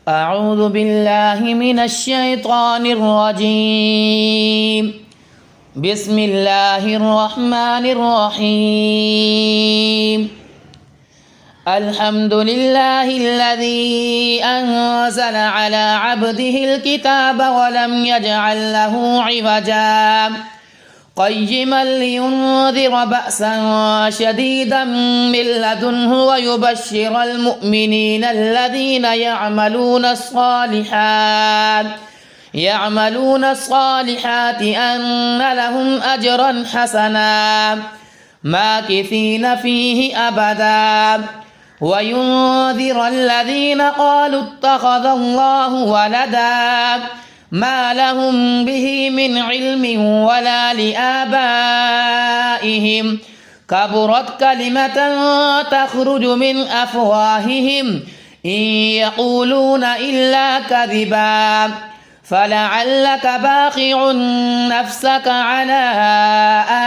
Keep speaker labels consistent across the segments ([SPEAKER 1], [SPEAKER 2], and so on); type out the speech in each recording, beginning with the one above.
[SPEAKER 1] أعوذ بالله من الشيطان الرجيم. بسم الله الرحمن الرحيم. الحمد لله الذي أنزل على عبده الكتاب ولم يجعل له عوجا قيما لينذر بأسا شديدا من لدنه ويبشر المؤمنين الذين يعملون الصالحات أن لهم أجرا حسنا ماكثين فيه أبدا وينذر الذين قالوا اتخذ الله ولدا ما لهم به من علم ولا لآبائهم كبرت كلمة تخرج من أفواههم إن يقولون إلا كذبا فلعلك باخع نفسك على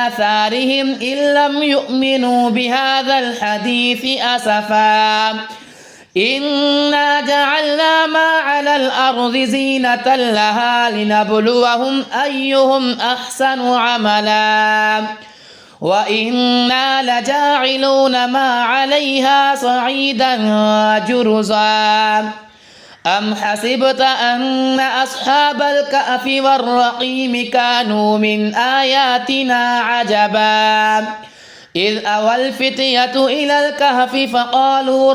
[SPEAKER 1] آثارهم إن لم يؤمنوا بهذا الحديث أسفا إنا جعلنا ما على الأرض زينة لها لنبلوهم أيهم أحسن عملا وإنا لجاعلون ما عليها صعيدا جرزا أم حسبت أن أصحاب الكهف والرقيم كانوا من آياتنا عجبا إذ أوى الفتية إلى الكهف فقالوا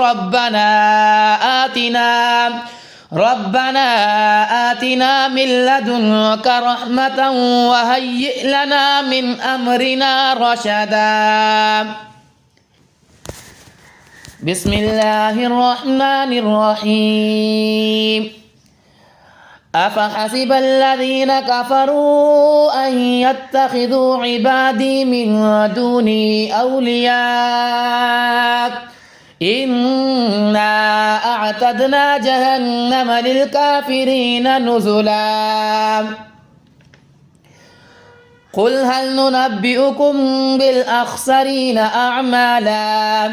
[SPEAKER 1] ربنا آتنا من لدنك رحمة وهيئ لنا من أمرنا رشدا. بسم الله الرحمن الرحيم. أفحسب الذين كفروا أن يتخذوا عبادي من دوني أولياء إنا أعتدنا جهنم للكافرين نزلا قل هل ننبئكم بالأخسرين أعمالا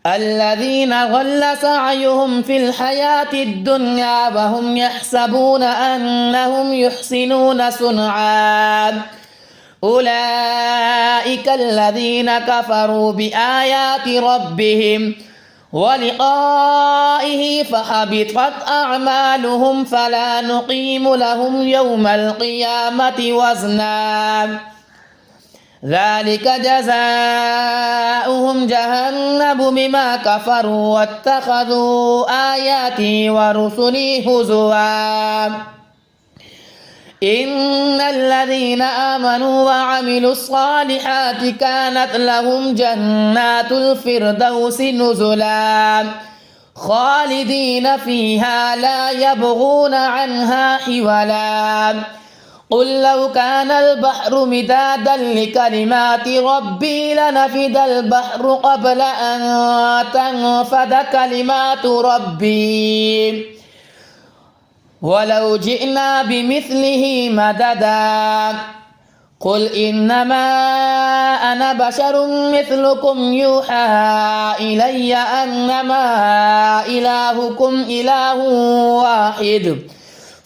[SPEAKER 1] الذين ضل سعيهم في الحياة الدنيا وهم يحسبون أنهم يحسنون صنعا أولئك الذين كفروا بآيات ربهم ولقائه فحبطت أعمالهم فلا نقيم لهم يوم القيامة وزنا ذلك جزاؤهم جهنم بما كفروا واتخذوا آياتي ورسلي هزوا إن الذين آمنوا وعملوا الصالحات كانت لهم جنات الفردوس نزلا خالدين فيها لا يبغون عنها حولا قل لو كان البحر مدادا لكلمات ربي لنفد البحر قبل أن تنفد كلمات ربي ولو جئنا بمثله مددا قل إنما أنا بشر مثلكم يوحى إلي أنما إلهكم إله واحد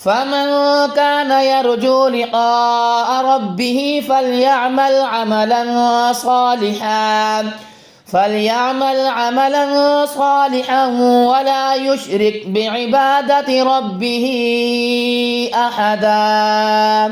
[SPEAKER 1] فمن كان يرجو لقاء ربه فليعمل عملا صالحا ولا يشرك بعبادة ربه أحدا.